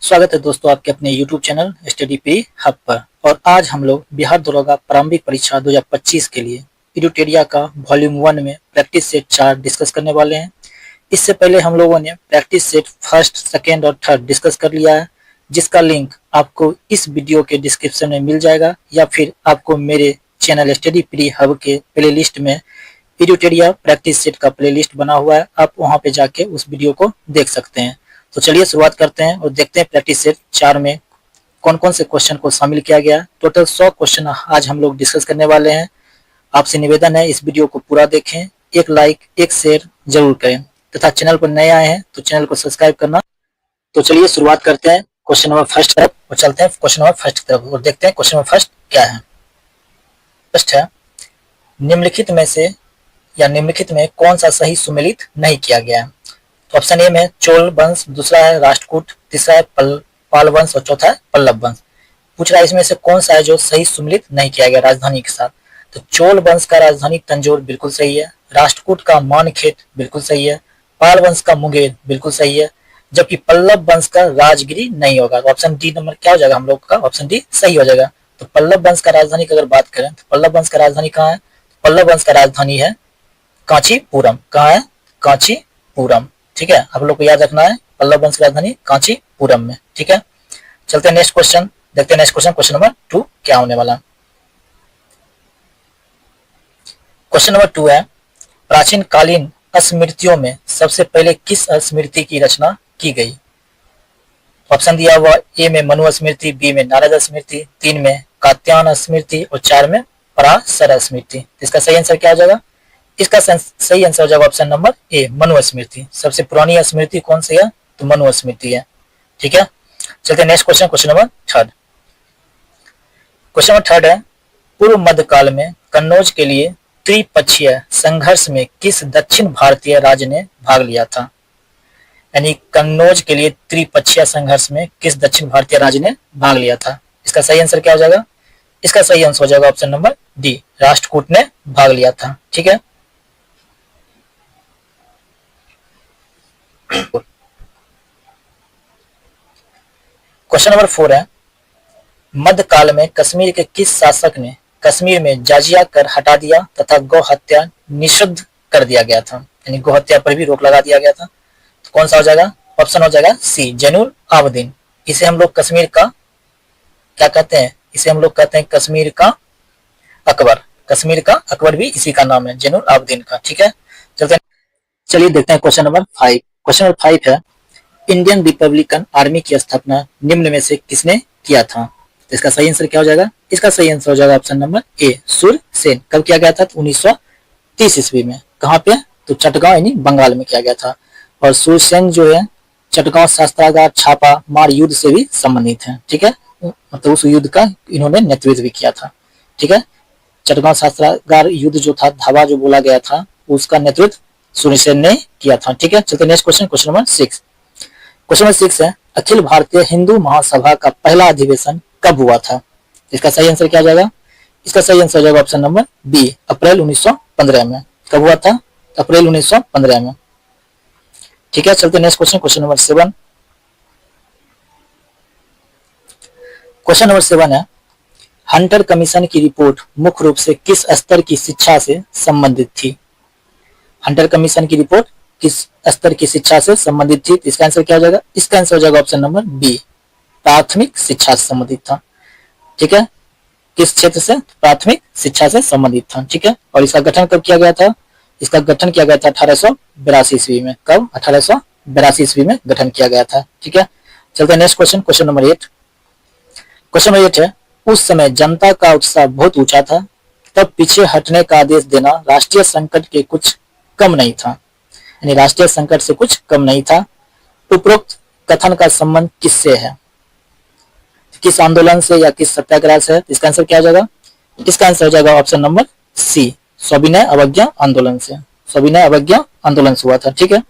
स्वागत है दोस्तों आपके अपने YouTube channel study P hub पर। और आज हम लोग बिहार दरोगा प्रारंभिक परीक्षा 2025 के लिए एडुटेरिया का वॉल्यूम 1 में प्रैक्टिस सेट 4 डिस्कस करने वाले हैं। इससे पहले हम लोगों ने प्रैक्टिस सेट फर्स्ट, सेकेंड और थर्ड डिस्कस कर लिया है, जिसका लिंक आपको इस वीडियो के डिस्क्रिप्शन में मिल जाएगा या फिर आपको मेरे चैनल स्टडी पी हब के प्ले लिस्ट में एडुटेरिया प्रैक्टिस सेट का प्ले लिस्ट बना हुआ है, आप वहाँ पे जाके उस वीडियो को देख सकते हैं। तो चलिए शुरुआत करते हैं और देखते हैं प्रैक्टिस सेट 4 में कौन कौन से क्वेश्चन को शामिल किया गया। टोटल 100 क्वेश्चन आज हम लोग डिस्कस करने वाले हैं। आपसे निवेदन है इस वीडियो को पूरा देखें, एक लाइक एक शेयर जरूर करें तथा चैनल पर नए आए हैं तो चैनल को सब्सक्राइब करना। तो चलिए शुरुआत करते हैं क्वेश्चन नंबर फर्स्ट तरफ और चलते हैं क्वेश्चन नंबर फर्स्ट की तरफ और देखते हैं क्वेश्चन नंबर फर्स्ट क्या है। फर्स्ट है, निम्नलिखित में से या निम्नलिखित में कौन सा सही सुमेलित नहीं किया गया है। तो ऑप्शन ए में चोल वंश, दूसरा है राष्ट्रकूट, तीसरा है पाल वंश और चौथा है पल्लव वंश। पूछ रहा है इसमें से कौन सा है जो सही सुमेलित नहीं किया गया राजधानी के साथ। तो चोल वंश का राजधानी तंजौर बिल्कुल सही है, राष्ट्रकूट का मानखेत बिल्कुल सही है, पाल वंश का मुंगेर बिल्कुल सही है, जबकि पल्लव वंश का राजगिरी नहीं होगा। तो ऑप्शन डी नंबर क्या हो जाएगा हम लोग का, ऑप्शन डी सही हो जाएगा। तो पल्लव वंश का राजधानी की अगर बात करें तो पल्लव वंश का राजधानी कहाँ है, पल्लव वंश का राजधानी है कांचीपुरम। कहाँ है, कांचीपुरम। ठीक है, आप लोग को याद रखना है पल्लव वंश की राजधानी कांचीपुरम में। ठीक है, चलते हैं नेक्स्ट क्वेश्चन, देखते हैं नेक्स्ट क्वेश्चन, क्वेश्चन नंबर 2 क्या होने वाला। क्वेश्चन नंबर 2 है, प्राचीन कालीन स्मृतियों में सबसे पहले किस स्मृति की रचना की गई। ऑप्शन दिया हुआ ए में मनु स्मृति, बी में नारद स्मृति, 3 में कात्यायन स्मृति और 4 में पराशर स्मृति। इसका सही आंसर क्या हो जाएगा, इसका सही आंसर हो जाएगा ऑप्शन नंबर ए मनु स्मृति। सबसे पुरानी स्मृति कौन सी है, तो मनु स्मृति है। ठीक है, चलते हैं next question, question number 3। Question number 3 है, पूर्व मध्यकाल में कन्नौज के लिए त्रिपक्षीय संघर्ष में किस दक्षिण भारतीय राज्य ने भाग लिया था। यानी कन्नौज के लिए त्रिपक्षीय संघर्ष में किस दक्षिण भारतीय राज्य ने भाग लिया था। इसका सही आंसर क्या हो जाएगा, इसका सही आंसर हो जाएगा ऑप्शन नंबर डी, राष्ट्रकूट ने भाग लिया था। ठीक है, क्वेश्चन नंबर 4 है, मध्यकाल में कश्मीर के किस शासक ने कश्मीर में जाजिया कर हटा दिया तथा गौ हत्या निषिद्ध कर दिया गया था। यानी गौ हत्या पर भी रोक लगा दिया गया था। तो कौन सा हो जाएगा, ऑप्शन हो जाएगा सी, जैनुल आबदीन। इसे हम लोग कश्मीर का क्या कहते हैं, इसे हम लोग कहते हैं कश्मीर का अकबर। कश्मीर का अकबर भी इसी का नाम है, जैनुल आबदीन का। ठीक है, चलिए देखते हैं क्वेश्चन नंबर 5। क्वेश्चन नंबर 5 है, इंडियन रिपब्लिकन आर्मी की स्थापना निम्न में से किसने किया था। तो इसका सही आंसर क्या हो जाएगा, इसका सही आंसर हो जाएगा ऑप्शन नंबर ए, सूरसेन। कब किया गया था, तो 1930 ईस्वी में। कहाँ पे, तो चटगांव यानी बंगाल में किया गया था। और सूरसेन जो है चटगांव शस्त्रागार छापा मार युद्ध से भी संबंधित है। ठीक है, मतलब उस युद्ध का इन्होंने नेतृत्व भी किया था। ठीक है, चटगांव शस्त्रागार युद्ध जो था, धावा जो बोला गया था, उसका नेतृत्व सूरसेन ने किया था। ठीक है, चलते next question, question number 6। Question number 6 है, अखिल भारतीय हिंदू महासभा का पहला अधिवेशन कब हुआ था। इसका सही आंसर क्या हो जाएगा, इसका सही आंसर हो जाएगा ऑप्शन नंबर बी, अप्रैल 1915 में। कब हुआ था, अप्रैल 1915 में। ठीक है, चलते next question, question number 7। Question number 7 है, हंटर कमीशन की रिपोर्ट मुख्य रूप से किस स्तर की शिक्षा से संबंधित थी। हंटर कमीशन की रिपोर्ट किस स्तर की शिक्षा से संबंधित थी। इसका आंसर क्या हो जाएगा, इसका आंसर हो जाएगा ऑप्शन नंबर बी, प्राथमिक शिक्षा से संबंधित था। ठीक है, किस क्षेत्र से, प्राथमिक शिक्षा से संबंधित था। ठीक है, और इसका गठन कब किया गया था, इसका गठन किया गया था 1882 ईस्वी में। कब, 1882 ईस्वी में गठन किया गया था। ठीक है, चलते हैं next question, question number 8। Question number 8 है, उस समय जनता का उत्साह बहुत ऊंचा था, तब पीछे हटने का आदेश देना राष्ट्रीय संकट के कुछ कम नहीं था। यानी राष्ट्रीय संकट से कुछ कम नहीं था। उपरोक्त कथन का संबंध किससे है, किस आंदोलन से या किस सत्याग्रह से। इसका आंसर क्या हो जाएगा, इसका आंसर हो जाएगा ऑप्शन नंबर सी, सविनय अवज्ञा आंदोलन से। सविनय अवज्ञा आंदोलन से हुआ था। ठीक है,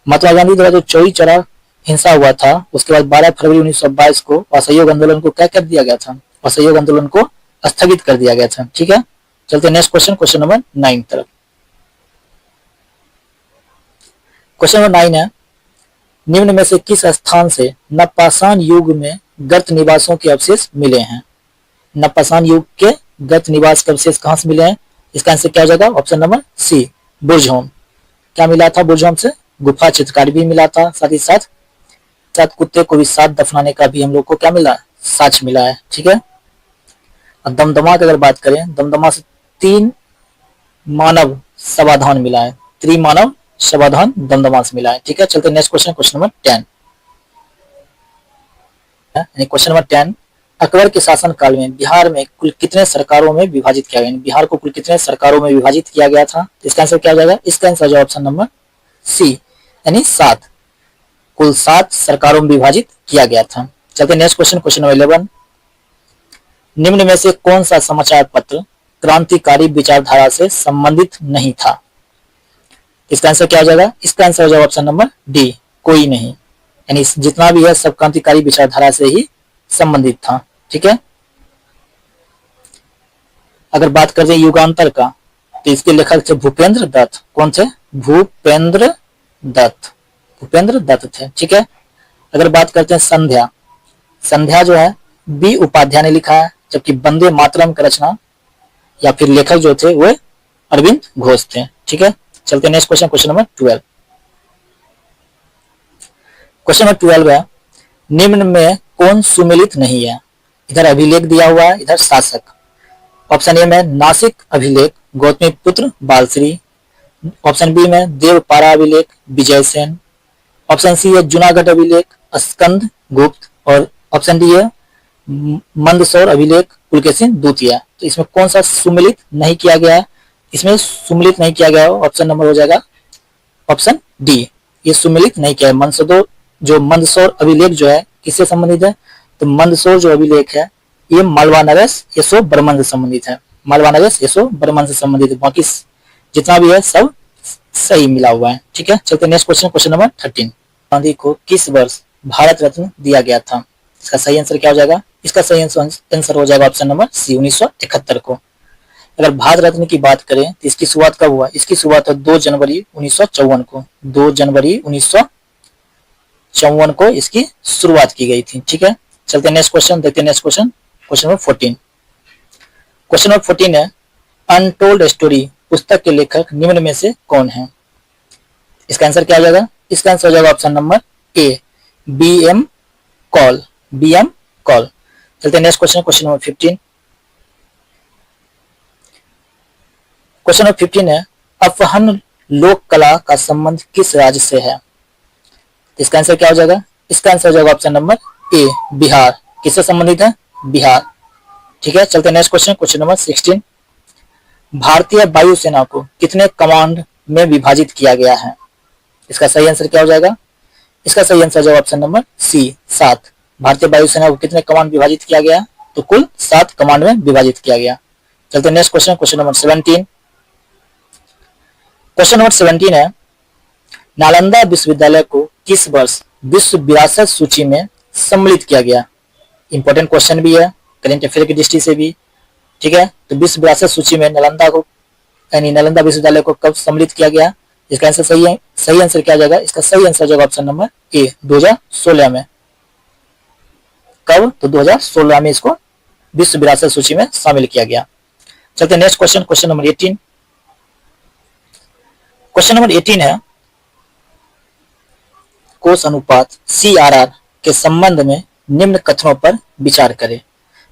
महात्मा गांधी द्वारा जो चौरी चौरा हिंसा हुआ था, उसके बाद 12 फरवरी 1922 को असहयोग आंदोलन को क्या कर दिया गया था, असहयोग आंदोलन को स्थगित कर दिया गया था। ठीक है, चलते नेक्स्ट क्वेश्चन, क्वेश्चन नंबर 9 तरफ। क्वेश्चन नंबर 9 है, निम्न में से किस स्थान से नवपाषाण युग में गर्त निवासों के अवशेष मिले हैं? नवपाषाण युग के गर्त निवास के अवशेष कहां से मिले हैं? इसका आंसर क्या हो जाएगा? Option number C, Burzahom. क्या मिला था बुर्जहोम से? गुफा चित्रकारी भी मिला था, साथ ही साथ कुत्ते को भी साथ दफनाने का भी हम लोग को क्या मिला? साक्ष्य मिला है। ठीक है। और दमदमा की अगर बात करें, दमदमा से 3 मानव समाधान मिला है, 3 मानव समाधान दमदमा से मिला है। ठीक है। चलते next question, question number 10। Question number 10, Akbar के शासन काल में बिहार में कुल कितने सरकारों में विभाजित किया गया? बिहार को कुल कितने सरकारों में विभाजित किया गया था? इसका आंसर क्या हो जाएगा? इसका आंसर जो ऑप्शन नंबर सी, यानी 7। कुल 7 सरकारों में विभाजित किया गया था। चलते नेक्स्ट क्वेश्चन, क्वेश्चन नंबर 11, निम्न में से कौन सा समाचार पत्र क्रांतिकारी विचारधारा से संबंधित नहीं था? इसका आंसर क्या हो जाएगा? इसका आंसर हो जाएगा ऑप्शन नंबर डी, कोई नहीं। यानी जितना भी है सब क्रांतिकारी विचारधारा से ही संबंधित था। ठीक है। अगर बात करते हैं युगांतर का, तो इसके लेखक थे भूपेंद्र दत्त। कौन थे? भूपेंद्र दत्त, भूपेंद्र दत्त थे। ठीक है। अगर बात करते हैं संध्या, संध्या जो है बी उपाध्याय ने लिखा है, जबकि वंदे मातरम की रचना या फिर लेखक जो थे वो अरविंद घोष थे। ठीक है। चलते next question, question number 12। Question number 12 है, निम्न में कौन सुमेलित नहीं है? इधर अभिलेख दिया हुआ है, इधर शासक। ऑप्शन ए में नासिक अभिलेख गौतमी पुत्र बालश्री, ऑप्शन बी में देवपारा अभिलेख विजय सेन, ऑप्शन सी है जूनागढ़ अभिलेख स्कंद गुप्त, और ऑप्शन डी है मंदसौर अभिलेख पुलकेशिन द्वितीय। तो इसमें कौन सा सुमेलित नहीं किया गया है? इसमें सुमेलित नहीं किया गया, ऑप्शन नंबर हो जाएगा ऑप्शन डी, ये सुमेलित नहीं किया है। जो मंदसौर अभिलेख जो है किससे संबंधित है? तो मंदसौर जो अभिलेख है ये मालवा नरेश यशो बर्मन से संबंधित है, मालवा नरेश यशो बर्मन से संबंधित है। बाकी जितना भी है सब सही मिला हुआ है। ठीक है। चलते next question, question number 13, Gandhi को किस वर्ष भारत रत्न दिया गया था? इसका सही आंसर क्या हो जाएगा? इसका सही आंसर हो जाएगा ऑप्शन नंबर सी, 1971 को। अगर भारत रत्न की बात करें तो इसकी शुरुआत कब हुआ? इसकी शुरुआत 2 जनवरी 1954 को, 2 जनवरी 1954 को इसकी शुरुआत की गई थी। ठीक है। चलते नेक्स्ट क्वेश्चन, देखते हैं next question, question number 14। Question number 14 है, अनटोल्ड स्टोरी पुस्तक के लेखक निम्न में से कौन है? इसका आंसर क्या हो जाएगा? इसका आंसर हो जाएगा option number A, B M call, B M call. चलते next question, question number 15। Question number 15 है, अपहन लोक कला का संबंध किस राज्य से है? इसका आंसर क्या हो जाएगा? इसका आंसर हो जाएगा ऑप्शन नंबर ए, बिहार। किससे संबंधित है? बिहार। ठीक है। चलते नेक्स्ट क्वेश्चन, क्वेश्चन नंबर 16। भारतीय वायुसेना को कितने कमांड में विभाजित किया गया है? इसका सही आंसर क्या हो जाएगा? इसका सही आंसर हो जाएगा ऑप्शन नंबर सी, 7। भारतीय वायुसेना को कितने कमांड विभाजित किया गया? तो कुल 7 कमांड में विभाजित किया गया। चलते next question, question number 17। Question number 17 है, नालंदा विश्वविद्यालय को किस वर्ष विश्व विरासत सूची में सम्मिलित किया गया? इंपॉर्टेंट क्वेश्चन भी है करेंट अफेयर की दृष्टि से भी। ठीक है। तो विश्व विरासत सूची में नालंदा को, यानी नालंदा विश्वविद्यालय को कब सम्मिलित किया गया? इसका आंसर सही है, सही आंसर क्या जाएगा? इसका सही आंसर जाएगा ऑप्शन नंबर ए, 2016 में। कब? तो 2016 में इसको विश्व विरासत सूची में शामिल किया गया। चलते next question, question number 18। Question number 18 है, कोष अनुपात CRR के संबंध में निम्न कथनों पर विचार करें।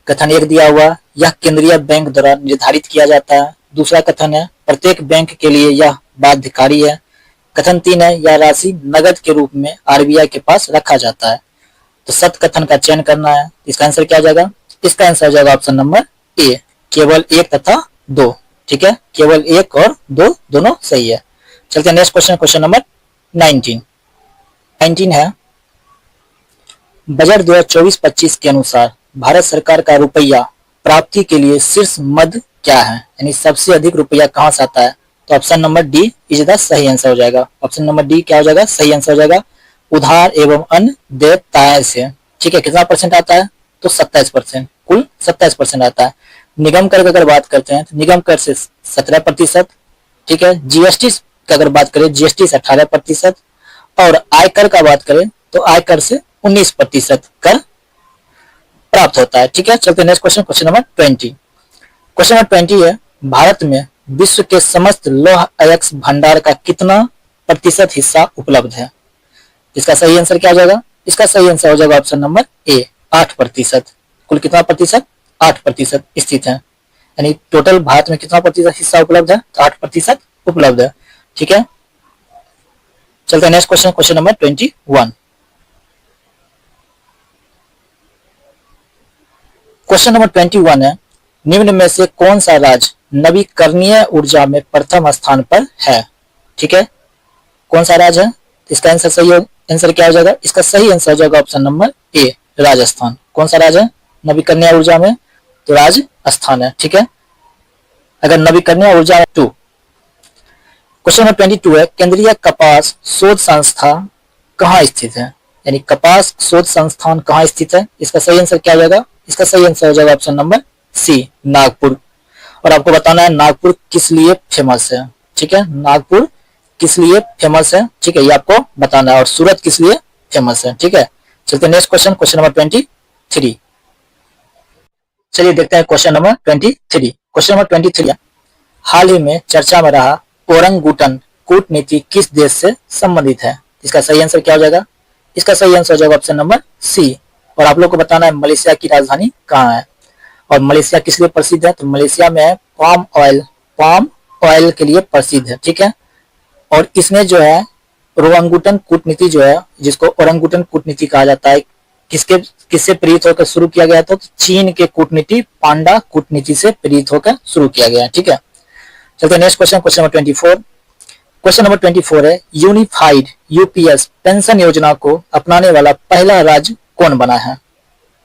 कथन 1 दिया हुआ, यह केंद्रीय बैंक द्वारा निर्धारित किया जाता है। दूसरा कथन है, प्रत्येक बैंक के लिए यह बाध्यकारी है। कथन 3 है, यह राशि नगद के रूप में RBI के पास रखा जाता है। तो सत्य कथन का चयन करना है। इसका आंसर क्या हो जाएगा? इसका आंसर हो जाएगा ऑप्शन नंबर ए, केवल 1 तथा 2। ठीक है। केवल 1 और 2 दोनों सही है। चलते हैं नेक्स्ट क्वेश्चन, क्वेश्चन नंबर 19 है, बजट 2024-25 के अनुसार भारत सरकार का रुपया प्राप्ति के लिए शीर्ष मद क्या है? यानी सबसे अधिक रुपया कहां से आता है? तो option number D is the सही आंसर हो जाएगा। ऑप्शन नंबर डी क्या हो जाएगा? सही आंसर हो जाएगा, उधार एवं अन्य देयताएं से। ठीक है। कितना परसेंट आता है? तो 27%, कुल 27% आता है। निगम कर की अगर बात करते हैं तो निगम कर से 17%। ठीक है। जीएसटी की अगर बात करें, जीएसटी से 18%, और आयकर का बात करें तो आयकर से 19% कर प्राप्त होता है। ठीक है, चलते next question, question number 20। Question number 20 है, भारत में विश्व के समस्त लौह अयस्क भंडार का कितना प्रतिशत हिस्सा उपलब्ध है? इसका सही आंसर क्या हो जाएगा? इसका सही आंसर हो जाएगा ऑप्शन नंबर ए, 8%। कुल कितना प्रतिशत? 8% स्थित है। यानी टोटल भारत में कितना प्रतिशत हिस्सा उपलब्ध है? तो 8% उपलब्ध है। ठीक है, चलते हैं next question, question number 21। Question number 21 है, निम्न में से कौन सा राज्य नवीकरणीय ऊर्जा में प्रथम स्थान पर है? ठीक है, कौन सा राज्य है? इसका आंसर सही आंसर क्या हो जाएगा? इसका सही आंसर हो जाएगा ऑप्शन नंबर ए, राजस्थान। कौन सा राज्य है नवीकरणीय ऊर्जा में? तो राजस्थान है। ठीक है, अगर नवीकरणीय ऊर्जा 2। क्वेश्चन नंबर 22 है, केंद्रीय कपास शोध संस्था कहाँ स्थित है? यानी कपास शोध संस्थान कहाँ स्थित है? इसका सही आंसर क्या हो जाएगा? इसका सही आंसर हो जाएगा ऑप्शन नंबर सी, नागपुर। और आपको बताना है नागपुर किस लिए फेमस है। ठीक है, नागपुर किस लिए फेमस है? ठीक है, ये आपको बताना है। और सूरत किस लिए फेमस है? ठीक है, चलते नेक्स्ट क्वेश्चन, क्वेश्चन नंबर 23। चलिए देखते हैं क्वेश्चन नंबर 23। क्वेश्चन नंबर 23 है, हाल ही में चर्चा में रहा ओरंगुटन कूटनीति किस देश से संबंधित है? इसका सही आंसर क्या हो जाएगा? इसका सही आंसर हो जाएगा ऑप्शन नंबर सी। और आप लोग को बताना है मलेशिया की राजधानी कहाँ है। और मलेशिया किस लिए प्रसिद्ध है? तो मलेशिया में है पाम ऑयल के लिए प्रसिद्ध है। ठीक है, और इसमें जो है ओरंगुटन कूटनीति जो है, जिसको ओरंगुटन कूटनीति कहा जाता है, किससे प्रेरित होकर शुरू किया गया था? तो चीन के कूटनीति पांडा कूटनीति से प्रेरित होकर शुरू किया गया है। ठीक है, चलते next question, question number 24। Question number 24 है, यूनिफाइड यूपीएस पेंशन योजना को अपनाने वाला पहला राज्य कौन बना है?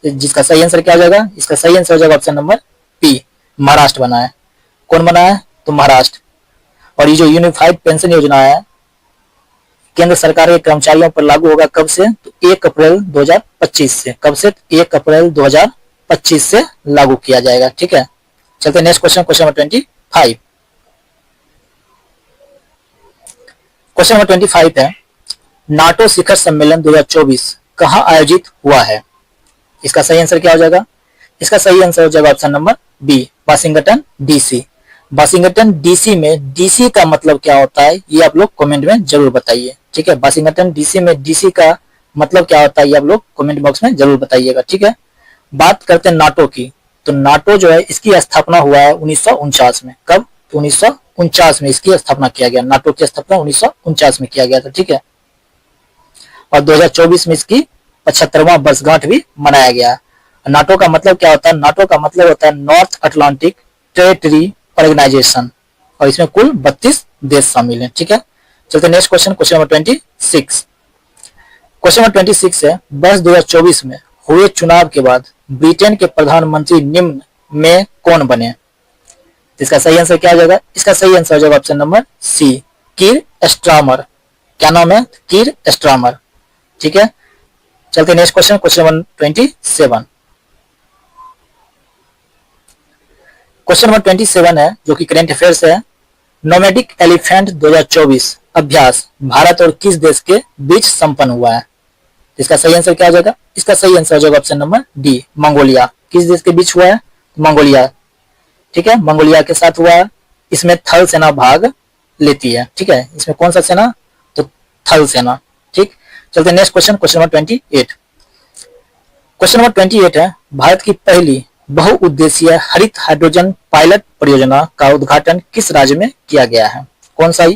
जिसका सही आंसर क्या हो जाएगा? इसका सही आंसर हो जाएगा ऑप्शन नंबर पी, महाराष्ट्र बना है। कौन बना है? तो महाराष्ट्र। और ये जो यूनिफाइड पेंशन योजना है केंद्र सरकार के कर्मचारियों पर लागू होगा कब से? तो 1 अप्रैल 2025 से। कब से? 1 अप्रैल 2025 से लागू किया जाएगा। ठीक है, चलते next question, question number 25। Question number 25 है, नाटो शिखर सम्मेलन 2024 कहाँ आयोजित हुआ है? इसका सही आंसर क्या हो जाएगा? इसका सही आंसर हो जाएगा option number B, Washington DC. Washington DC में डीसी का मतलब क्या होता है ये आप लोग कमेंट में जरूर बताइए। ठीक है, वाशिंगटन डीसी में डीसी का मतलब क्या होता है ये आप लोग कमेंट बॉक्स में जरूर बताइएगा। ठीक है, बात करते हैं नाटो की। तो नाटो जो है इसकी स्थापना हुआ है 1949 में। कब? तो 1949 में इसकी स्थापना किया गया। नाटो की स्थापना 1949 में किया गया था। ठीक है, और 2024 में इसकी 75वां वर्षगांठ भी मनाया गया। नाटो का मतलब क्या होता है? नाटो का मतलब होता है नॉर्थ अटलांटिक टेरिटरी ऑर्गेनाइजेशन, और इसमें कुल 32 देश शामिल हैं। ठीक है, चलते next question, question number 26। Question number 26 है, वर्ष 2024 में हुए चुनाव के बाद ब्रिटेन के प्रधानमंत्री निम्न में कौन बने? इसका सही आंसर क्या हो जाएगा? इसका सही आंसर हो जाएगा ऑप्शन नंबर सी, कीर स्टारमर। क्या नाम है? कीर स्टारमर। ठीक है, चलते next question, question number 27। Question number 27 है जो कि करंट अफेयर्स है, नोमैडिक एलिफेंट 2024 अभ्यास भारत और किस देश के बीच संपन्न हुआ है? इसका सही आंसर क्या हो जाएगा? इसका सही आंसर हो जाएगा ऑप्शन नंबर डी, मंगोलिया। किस देश के बीच हुआ है? मंगोलिया। ठीक है, मंगोलिया के साथ हुआ है। इसमें थल सेना भाग लेती है। ठीक है, इसमें कौन सा सेना? तो थल सेना। ठीक, चलते next question, question number 28। Question number 28 है, भारत की पहली बहुउद्देशीय हरित हाइड्रोजन पायलट परियोजना का उद्घाटन किस राज्य में किया गया है? कौन सा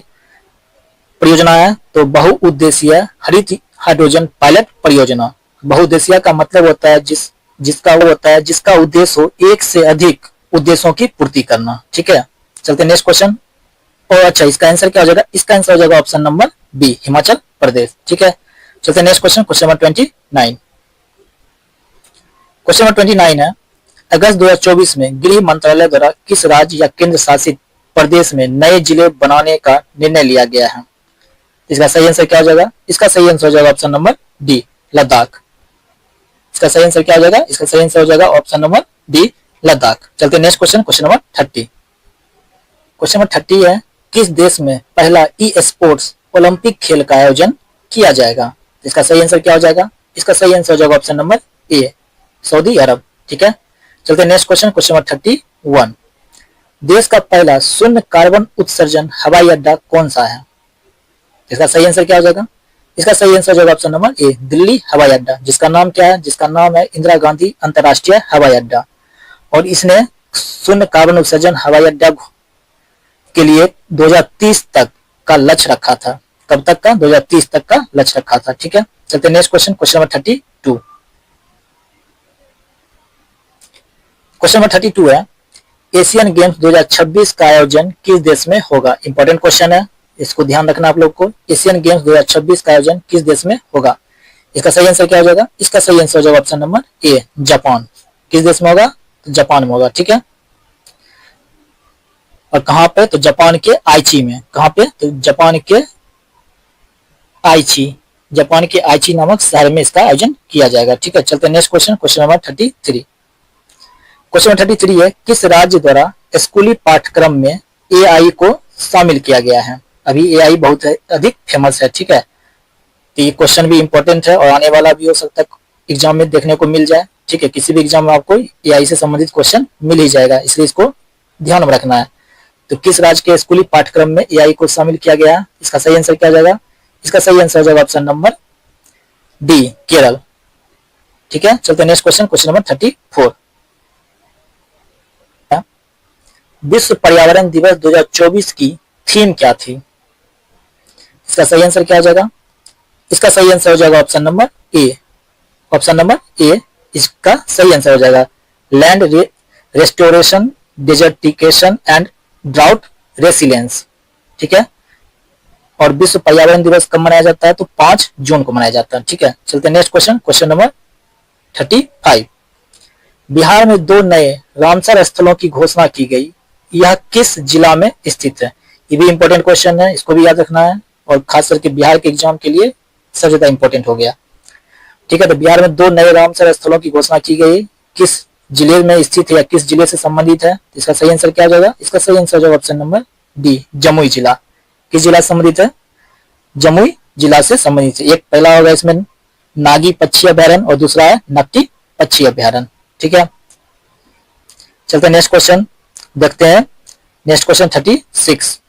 परियोजना है? तो बहुउद्देशीय हरित हाइड्रोजन पायलट परियोजना। बहुउद्देशीय का मतलब होता है जिसका उद्देश्य हो एक से अधिक उद्देश्यों की पूर्ति करना। ठीक है, चलते नेक्स्ट क्वेश्चन। और अच्छा, इसका आंसर क्या हो जाएगा? इसका आंसर हो जाएगा option number B, Himachal Pradesh. ठीक है, चलते next question, question number 29। Question number 29 है, अगस्त 2024 में गृह मंत्रालय द्वारा किस राज्य या केंद्र शासित प्रदेश में नए जिले बनाने का निर्णय लिया गया है? इसका सही आंसर क्या हो जाएगा? इसका सही आंसर हो जाएगा ऑप्शन नंबर डी, लद्दाख। इसका सही आंसर क्या हो जाएगा? इसका सही आंसर हो जाएगा ऑप्शन नंबर डी, लद्दाख। चलते next question, question number 30। Question number 30 है, किस देश में पहला ई स्पोर्ट्स ओलंपिक खेल का आयोजन किया जाएगा? इसका सही आंसर क्या हो जाएगा? इसका सही आंसर हो जाएगा ऑप्शन नंबर ए, सऊदी अरब। ठीक है, चलते नेक्स्ट क्वेश्चन, क्वेश्चन नंबर 31। देश का पहला शून्य कार्बन उत्सर्जन हवाई अड्डा कौन सा है? इसका सही आंसर क्या हो जाएगा? इसका सही आंसर हो जाएगा ऑप्शन नंबर ए, दिल्ली हवाई अड्डा, जिसका नाम क्या है? जिसका नाम है इंदिरा गांधी अंतर्राष्ट्रीय हवाई अड्डा। और इसने शून्य कार्बन उत्सर्जन हवाई अड्डा के लिए 2030 तक का लक्ष्य रखा था। कब तक का? 2030 तक का लक्ष्य रखा था। ठीक है, चलते next question, question number 32। Question number 32 है, एशियन गेम्स 2026 का आयोजन किस देश में होगा? इंपॉर्टेंट क्वेश्चन है, इसको ध्यान रखना आप लोग को। एशियन गेम्स 2026 का आयोजन किस देश में होगा? इसका सही आंसर क्या हो जाएगा? इसका सही आंसर हो जाएगा ऑप्शन नंबर ए, जापान। किस देश में होगा? तो जापान में होगा। ठीक है, और कहां पे? तो जापान के आइची में। कहां पे? तो जापान के आइची, जापान के आइची नामक शहर में इसका आयोजन किया जाएगा। ठीक है, चलते next question, question number 33। Question number 33 है, किस राज्य द्वारा स्कूली पाठ्यक्रम में एआई को शामिल किया गया है? अभी एआई बहुत अधिक फेमस है। ठीक है, तो ये क्वेश्चन भी इंपॉर्टेंट है और आने वाला भी हो सकता है एग्जाम में देखने को मिल जाए। ठीक है, किसी भी एग्जाम में आपको एआई से संबंधित क्वेश्चन मिल ही जाएगा, इसलिए इसको ध्यान में रखना है। तो किस राज्य के स्कूली पाठ्यक्रम में एआई को शामिल किया गया है? इसका सही आंसर क्या हो जाएगा? इसका सही आंसर हो जाएगा ऑप्शन नंबर डी, केरल। ठीक है, चलते नेक्स्ट क्वेश्चन, क्वेश्चन नंबर 34। विश्व पर्यावरण दिवस 2024 की थीम क्या थी? इसका सही आंसर क्या हो जाएगा? इसका सही आंसर हो जाएगा option number A, option number ए इसका सही आंसर हो जाएगा, land restoration, desertification and drought resilience. ठीक है, और विश्व पर्यावरण दिवस कब मनाया जाता है? तो 5 जून को मनाया जाता है। ठीक है, चलते next question, question number 35। Bihar में 2 नए रामसर स्थलों की घोषणा की गई, यह किस जिला में स्थित है? ये भी इंपॉर्टेंट क्वेश्चन है, इसको भी याद रखना है और खास करके बिहार के एग्जाम के लिए सबसे ज्यादा इंपॉर्टेंट हो गया। ठीक है, तो बिहार में 2 नए रामसर स्थलों की घोषणा की गई, किस जिले में स्थित है या किस जिले से संबंधित है? इसका सही आंसर क्या हो जाएगा? इसका सही आंसर हो जाएगा ऑप्शन नंबर डी, जमुई जिला। किस जिला से संबंधित है? जमुई जिला से संबंधित है। एक पहला होगा इसमें नागी पक्षी अभ्यारण्य और दूसरा है नकटी पक्षी अभ्यारण्य। ठीक है, चलते नेक्स्ट क्वेश्चन देखते हैं। Next question 36,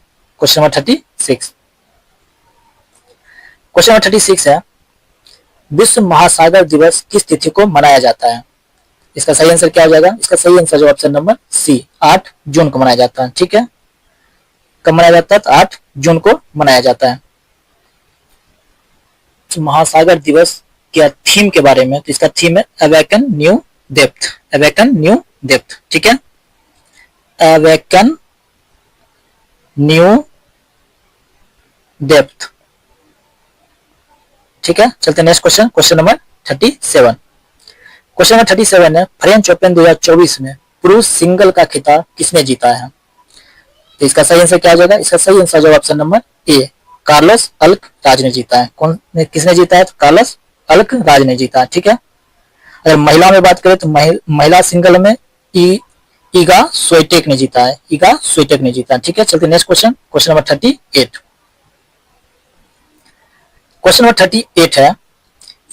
question number 36। Question number 36 है, विश्व महासागर दिवस किस तिथि को मनाया जाता है? इसका सही आंसर क्या हो जाएगा? इसका सही आंसर जो ऑप्शन नंबर सी, 8 जून को मनाया जाता है। ठीक है, कब मनाया जाता है? तो 8 जून को मनाया जाता है। महासागर दिवस के थीम के बारे में, तो इसका थीम है awaken new depth, awaken new depth. ठीक है, अवेकन न्यू डेप्थ। ठीक है, चलते next question, question number 37। Question number 37 है, फ्रेंच ओपन 2024 में पुरुष सिंगल का खिताब किसने जीता है? तो इसका सही आंसर क्या हो जाएगा? इसका सही आंसर जो ऑप्शन नंबर ए, कार्लोस अल्कराज ने जीता है। कौन ने, किसने जीता है? तो कार्लोस अल्कराज ने जीता है। ठीक है, अगर महिला में बात करें तो महिला सिंगल में ईगा स्विएटेक ने जीता है, ईगा स्विएटेक ने जीता है। ठीक है, चलते next question, question number 38। Question number 38 है,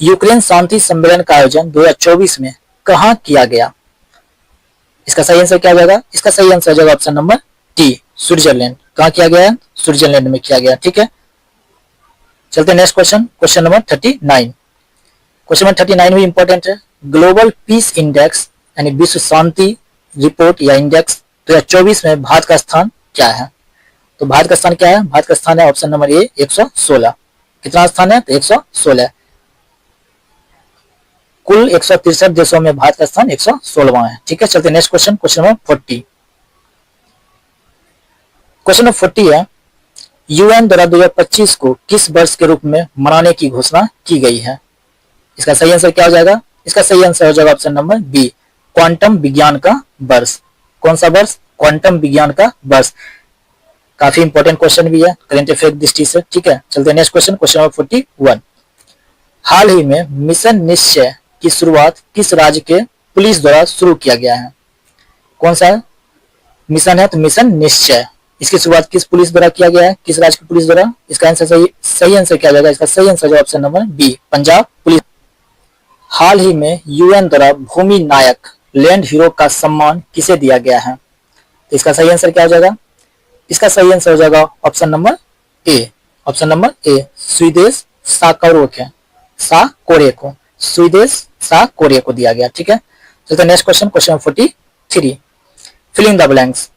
यूक्रेन शांति सम्मेलन का आयोजन 2024 में कहां किया गया? इसका सही आंसर क्या हो जाएगा? इसका सही आंसर हो जाएगा ऑप्शन नंबर टी, स्विट्जरलैंड। कहां किया गया है? स्विट्जरलैंड में किया गया। ठीक है, चलते next question, question number 39। Question number 39 भी इंपॉर्टेंट है। ग्लोबल पीस इंडेक्स यानी विश्व शांति रिपोर्ट या इंडेक्स 2024 में भारत का स्थान क्या है? तो भारत का स्थान क्या है? भारत का स्थान है ऑप्शन नंबर ए, 116। कितना स्थान है? तो 116। कुल 163 देशों में भारत का स्थान 116वां है। ठीक है, चलते next question, question number 40। Question number 40 है, यूएन द्वारा 2025 को किस वर्ष के रूप में मनाने की घोषणा की गई है? इसका सही आंसर क्या हो जाएगा? इसका सही आंसर हो जाएगा ऑप्शन नंबर बी, क्वांटम विज्ञान का वर्ष। कौन सा वर्ष? क्वांटम विज्ञान का वर्ष। काफी इंपॉर्टेंट क्वेश्चन भी है करंट अफेयर दृष्टि से। ठीक है, चलते नेक्स्ट क्वेश्चन, क्वेश्चन नंबर 41। हाल ही में मिशन निश्चय की शुरुआत किस राज्य के पुलिस द्वारा शुरू किया गया है? कौन सा मिशन है? तो मिशन निश्चय इसकी शुरुआत किस पुलिस द्वारा किया गया है, किस राज्य की पुलिस द्वारा? इसका आंसर सही आंसर क्या हो जाएगा? इसका सही आंसर जो option number B, Punjab police. हाल ही में यूएन द्वारा भूमि नायक लैंड हीरो का सम्मान किसे दिया गया है? तो इसका सही आंसर क्या हो जाएगा? इसका सही आंसर हो जाएगा option number A, option number A, Swidesh Sakore को स्वीदेश साकोरे को दिया गया। ठीक है, तो next question, question 43, filling the blanks.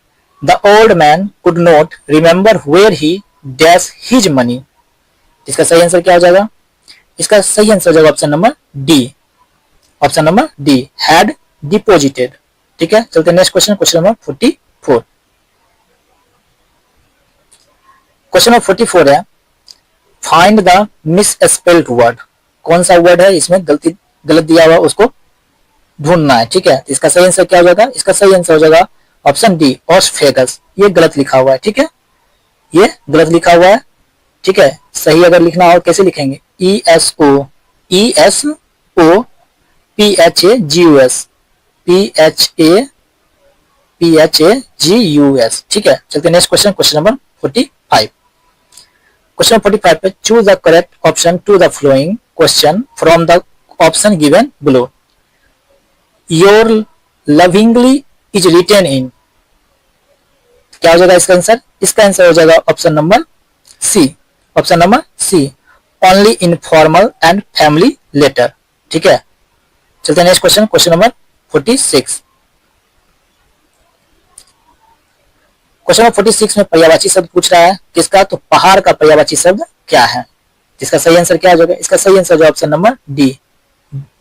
The old man could not remember where he dash his money. इसका सही आंसर क्या हो जाएगा? इसका सही आंसर हो जाएगा option number D, option number D, had deposited. ठीक है, चलते next question, question number 44। Question number 44 है, फाइंड द मिसस्पेल्ड वर्ड। कौन सा वर्ड है इसमें गलत दिया हुआ उसको ढूंढना है। ठीक है, इसका सही आंसर क्या हो जाएगा? इसका सही आंसर हो जाएगा ऑप्शन डी, ऑस्फेगस। ये गलत लिखा हुआ है। ठीक है, ये गलत लिखा हुआ है। ठीक है, सही अगर लिखना हो कैसे लिखेंगे? ESO PHAGUS PHAGUS। ठीक है, चलते next question, question number 45। Question 45 पे choose the correct option to the following question from the option given below. Your lovingly is written in. क्या हो जाएगा इसका आंसर? इसका आंसर हो जाएगा option number C, option number C, only in formal and family letter. ठीक है, चलते हैं next question, question number 46। Question number 46 में पर्यायवाची शब्द पूछ रहा है किसका? तो पहाड़ का पर्यायवाची शब्द क्या है? इसका सही आंसर क्या हो जाएगा? इसका सही आंसर जो ऑप्शन नंबर डी,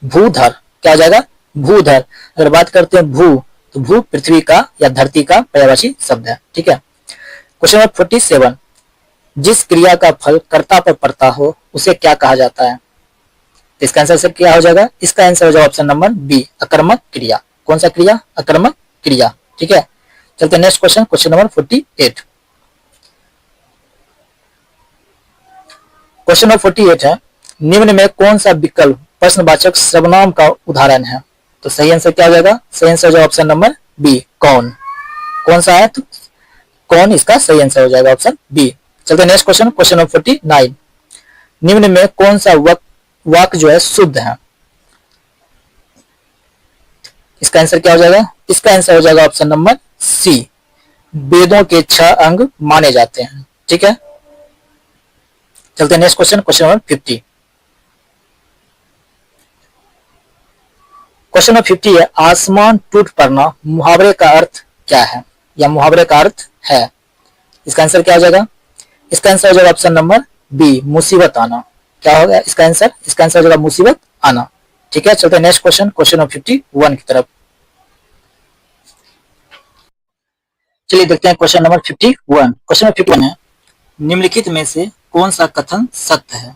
भूधर। क्या हो जाएगा? भूधर। अगर बात करते हैं भू, तो भू पृथ्वी का या धरती का पर्यायवाची शब्द है। ठीक है, क्वेश्चन नंबर 47, जिस क्रिया का फल कर्ता पर पड़ता हो उसे क्या कहा जाता है? तो इसका आंसर क्या हो जाएगा? इसका आंसर हो जाएगा ऑप्शन नंबर बी, अकर्मक क्रिया। कौन सा क्रिया? अकर्मक क्रिया। ठीक है, चलते next question, question number 48। Question number 48 है, निम्न में कौन सा विकल्प प्रश्नवाचक सर्वनाम का उदाहरण है? तो सही आंसर क्या हो जाएगा? सही आंसर हो जाएगा ऑप्शन नंबर बी, कौन। कौन सा है? तो कौन इसका सही आंसर हो जाएगा ऑप्शन बी। चलते नेक्स्ट क्वेश्चन, क्वेश्चन नंबर 49, निम्न में कौन सा वाक्य जो है शुद्ध है? इसका आंसर क्या हो जाएगा? इसका आंसर हो जाएगा ऑप्शन नंबर सी, वेदों के 6 अंग माने जाते हैं। ठीक है, चलते next question, question number 50। Question number 50 है, आसमान टूट पड़ना मुहावरे का अर्थ क्या है या मुहावरे का अर्थ है? इसका आंसर क्या हो जाएगा? इसका आंसर हो जाएगा ऑप्शन नंबर बी, मुसीबत आना। क्या होगा इसका आंसर? इसका आंसर हो जाएगा मुसीबत आना। ठीक है, चलते हैं नेक्स्ट क्वेश्चन, क्वेश्चन नंबर 51 की तरफ। चलिए देखते हैं क्वेश्चन नंबर 51। क्वेश्चन नंबर 51 है, निम्नलिखित में से कौन सा कथन सत्य है?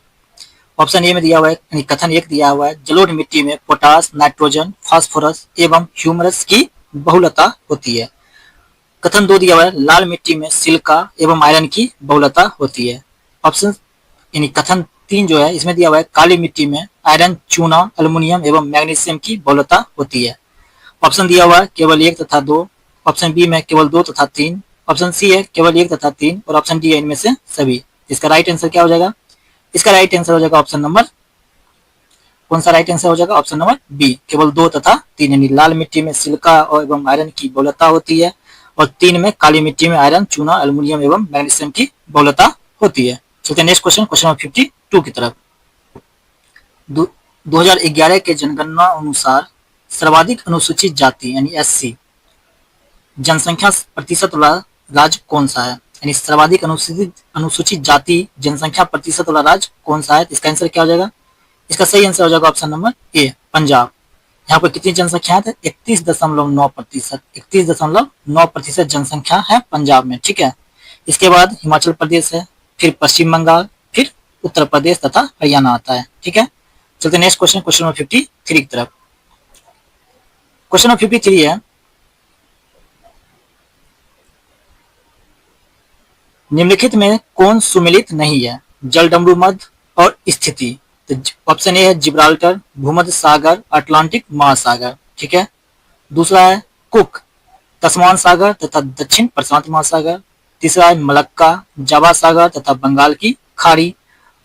ऑप्शन ए में दिया हुआ है, कथन एक दिया हुआ है, जलोढ़ मिट्टी में पोटास, नाइट्रोजन, फास्फोरस एवं ह्यूमरस की बहुलता होती है। कथन 2 दिया हुआ है, लाल मिट्टी में सिलिका एवं आयरन की बहुलता होती है। ऑप्शन कथन 3 जो है इसमें दिया हुआ है, काली मिट्टी में आयरन, चूना, अल्युमिनियम एवं मैग्नीशियम की बहुलता होती है। ऑप्शन दिया हुआ है केवल 1 तथा 2, ऑप्शन बी में केवल 2 तथा 3, ऑप्शन सी है केवल 1 तथा 3 और ऑप्शन डी है इनमें से सभी। इसका राइट आंसर क्या हो जाएगा? इसका राइट आंसर हो जाएगा ऑप्शन नंबर, कौन सा राइट आंसर हो जाएगा? ऑप्शन नंबर बी, केवल 2 तथा 3, यानी लाल मिट्टी में सिलिका और एवं आयरन की बहुलता होती है और 3 में काली मिट्टी में आयरन, चूना, अल्युमिनियम एवं मैग्नीशियम की बहुलता होती है। चलते नेक्स्ट क्वेश्चन, क्वेश्चन नंबर 52 की तरफ। 2011 के जनगणना अनुसार सर्वाधिक अनुसूचित जाति यानी SC जनसंख्या प्रतिशत वाला राज्य कौन सा है? यानी सर्वाधिक अनुसूचित जाति जनसंख्या प्रतिशत वाला राज्य कौन सा है? इसका आंसर क्या हो जाएगा? इसका सही आंसर हो जाएगा ऑप्शन नंबर ए, पंजाब। यहाँ पर कितनी जनसंख्या है? 31.9%। 31.9% जनसंख्या है पंजाब में। ठीक है, इसके बाद हिमाचल प्रदेश है, फिर पश्चिम बंगाल, फिर उत्तर प्रदेश तथा हरियाणा आता है। ठीक है, चलते नेक्स्ट क्वेश्चन, क्वेश्चन नंबर 53 की तरफ। क्वेश्चन नंबर 53 है, निम्नलिखित में कौन सुमेलित नहीं है? जलडमरू मध्य और स्थिति। तो ऑप्शन ए है जिब्राल्टर, भूमध्य सागर, अटलांटिक महासागर। ठीक है, दूसरा है कुक, तस्मान सागर तथा दक्षिण प्रशांत महासागर। तीसरा है मलक्का, जावा सागर तथा बंगाल की खाड़ी,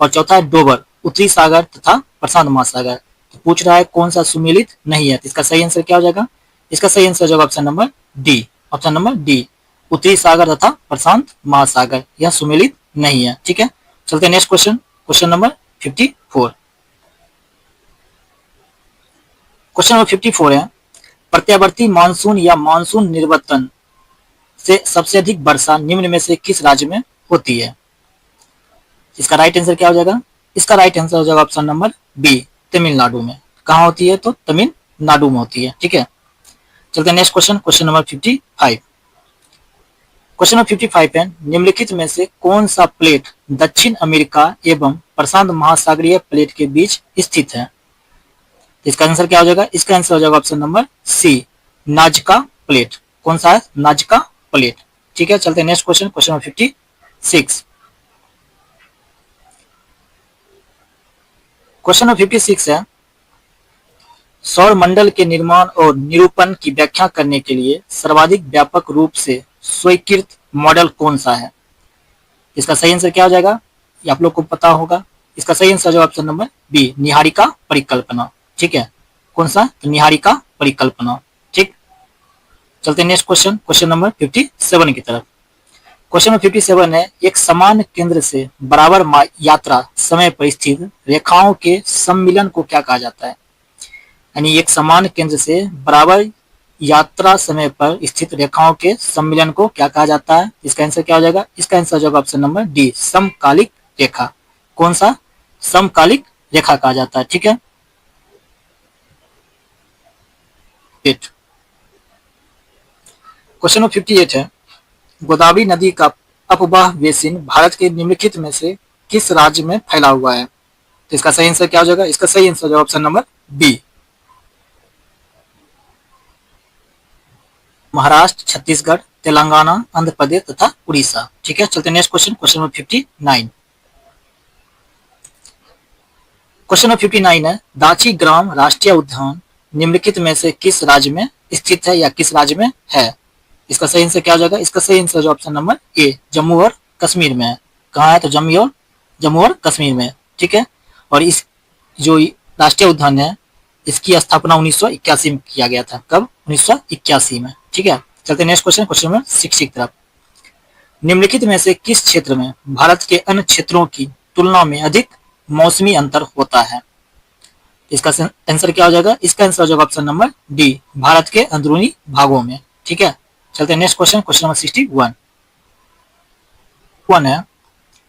और चौथा है डोबर, उत्तरी सागर तथा प्रशांत महासागर। तो पूछ रहा है कौन सा सुमेलित नहीं है, तो इसका सही आंसर क्या हो जाएगा? इसका सही आंसर हो जाएगा option number D. Option number D, उत्तरी सागर तथा प्रशांत महासागर, यह सुमेलित नहीं है। ठीक है, चलते हैं next question, question number 54। Question number 54 है, प्रत्यावर्ती मानसून या मानसून निर्वर्तन से सबसे अधिक वर्षा निम्न में से किस राज्य में होती है? इसका राइट आंसर क्या हो जाएगा? इसका राइट आंसर हो जाएगा ऑप्शन नंबर बी, तमिलनाडु में। कहाँ होती है? तो तमिलनाडु में होती है। ठीक है, चलते हैं next question, question number 55। Question number 55 है, निम्नलिखित में से कौन सा प्लेट दक्षिण अमेरिका एवं प्रशांत महासागरीय प्लेट के बीच स्थित है? इसका आंसर क्या हो जाएगा? इसका आंसर हो जाएगा option number C, Nazca plate. कौन सा है? Nazca plate. ठीक है, चलते हैं next question, question number 56। Question number 56 है, सौर मंडल के निर्माण और निरूपण की व्याख्या करने के लिए सर्वाधिक व्यापक रूप से स्वीकृत मॉडल कौन सा है? इसका सही आंसर क्या हो जाएगा? ये आप लोग को पता होगा। इसका सही आंसर जो ऑप्शन नंबर बी, निहारिका परिकल्पना। ठीक है, कौन सा? तो निहारिका परिकल्पना। ठीक, चलते हैं नेक्स्ट क्वेश्चन, क्वेश्चन नंबर 57 की तरफ। क्वेश्चन नंबर 57 है, एक समान केंद्र से बराबर यात्रा समय पर स्थित रेखाओं के सम्मिलन को क्या कहा जाता है? यानी एक समान केंद्र से बराबर यात्रा समय पर स्थित रेखाओं के सम्मिलन को क्या कहा जाता है? इसका आंसर क्या हो जाएगा? इसका आंसर हो जाएगा ऑप्शन नंबर डी, समकालिक रेखा। कौन सा? समकालिक रेखा कहा जाता है। ठीक है, क्वेश्चन नंबर 58 है, गोदावरी नदी का अपवाह बेसिन भारत के निम्नलिखित में से किस राज्य में फैला हुआ है? तो इसका सही आंसर क्या हो जाएगा? इसका सही आंसर हो option number B, Maharashtra, Chhattisgarh, Telangana, Andhra Pradesh तथा उड़ीसा। ठीक है, चलते next question, question number 59। Question number 59 है, दाची ग्राम राष्ट्रीय उद्यान निम्नलिखित में से किस राज्य में स्थित है या किस राज्य में है? इसका सही आंसर क्या हो जाएगा? इसका सही आंसर जो ऑप्शन नंबर ए, जम्मू और कश्मीर में है। कहाँ है? तो जम्मू और कश्मीर में। ठीक है, और इस जो राष्ट्रीय उद्यान है इसकी स्थापना 1981 में किया गया था। कब? 1981 में। ठीक है, चलते नेक्स्ट क्वेश्चन, क्वेश्चन नंबर 60 की तरफ। निम्नलिखित में से किस क्षेत्र में भारत के अन्य क्षेत्रों की तुलना में अधिक मौसमी अंतर होता है? इसका आंसर क्या हो जाएगा? इसका आंसर हो जाएगा ऑप्शन नंबर डी, भारत के अंदरूनी भागों में। ठीक है, चलते हैं नेक्स्ट क्वेश्चन, क्वेश्चन नंबर 61 है,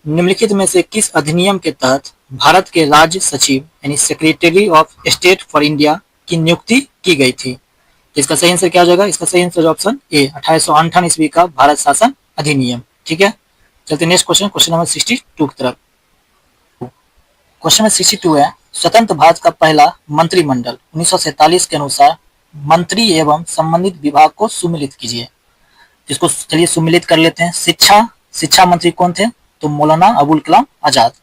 निम्नलिखित में से किस अधिनियम के तहत भारत के राज्य सचिव यानी secretary of state for India की नियुक्ति की गई थी? इसका सही आंसर क्या हो जाएगा? इसका सही आंसर ऑप्शन ए, 1858 ईस्वी का भारत शासन अधिनियम। ठीक है, चलते नेक्स्ट क्वेश्चन, क्वेश्चन नंबर 62 की तरफ। क्वेश्चन नंबर 62 है, स्वतंत्र भारत का पहला मंत्रिमंडल 1947 के अनुसार मंत्री एवं संबंधित विभाग को सुमेलित कीजिए। इसको चलिए सुमेलित कर लेते हैं। शिक्षा मंत्री कौन थे? तो मौलाना अबुल कलाम आजाद।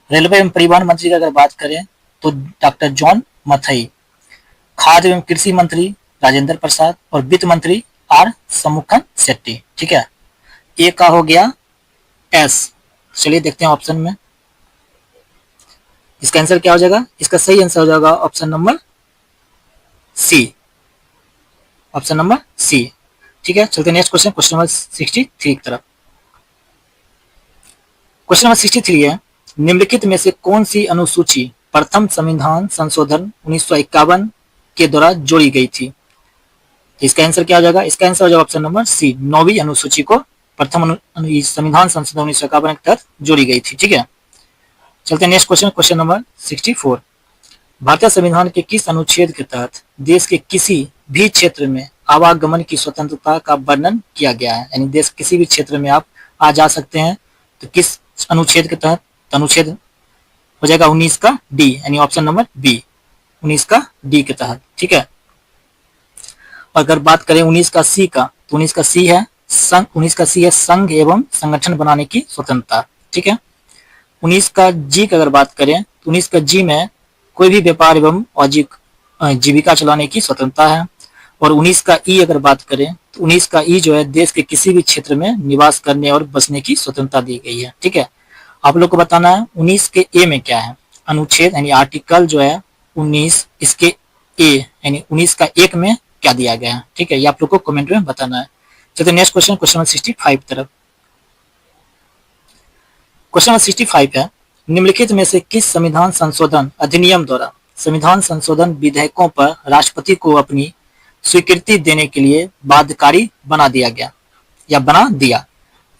रेलवे एवं परिवहन मंत्री की अगर बात करें तो डॉक्टर जॉन मथई। खाद्य एवं कृषि मंत्री राजेंद्र प्रसाद, और वित्त मंत्री आर समुखन शेट्टी। ठीक है, ए का हो गया एस। चलिए देखते हैं ऑप्शन में, इसका आंसर क्या हो जाएगा? इसका सही आंसर हो जाएगा option number C, option number C. ठीक है, चलते नेक्स्ट क्वेश्चन, क्वेश्चन नंबर 63 की तरफ। क्वेश्चन नंबर 63 है, निम्नलिखित में से कौन सी अनुसूची प्रथम संविधान संशोधन 1951 के द्वारा जोड़ी गई थी? इसका आंसर क्या हो जाएगा? इसका आंसर हो जाएगा ऑप्शन नंबर सी, 9वीं अनुसूची को प्रथम संविधान संशोधन 1951 के तहत जोड़ी गई थी। ठीक है, चलते हैं नेक्स्ट क्वेश्चन, क्वेश्चन नंबर 64। भारतीय संविधान के किस अनुच्छेद के तहत देश के किसी भी क्षेत्र में आवागमन की स्वतंत्रता का वर्णन किया गया है? यानी देश किसी भी क्षेत्र में आप आ जा सकते हैं, तो किस अनुच्छेद के तहत? तो अनुच्छेद हो जाएगा 19 का डी, यानी ऑप्शन नंबर बी, 19 का डी के तहत। ठीक है, अगर बात करें 19 का सी का, तो 19 का सी है संघ एवं संगठन बनाने की स्वतंत्रता। ठीक है, 19 का जी की अगर बात करें तो 19 का जी में कोई भी व्यापार एवं जीविका चलाने की स्वतंत्रता है। और 19 का ई अगर बात करें तो 19 का ई जो है देश के किसी भी क्षेत्र में निवास करने और बसने की स्वतंत्रता दी गई है। ठीक है, आप लोग को बताना है 19 के ए में क्या है। अनुच्छेद यानी आर्टिकल जो है 19 इसके ए यानी 19 का एक में क्या दिया गया है। ठीक है, ये आप लोग को कमेंट में बताना है। चलिए नेक्स्ट क्वेश्चन, क्वेश्चन नंबर 65 तरफ। क्वेश्चन नंबर 65 है, निम्नलिखित में से किस संविधान संशोधन अधिनियम द्वारा संविधान संशोधन विधेयकों पर राष्ट्रपति को अपनी स्वीकृति देने के लिए बाध्यकारी बना दिया गया या बना दिया?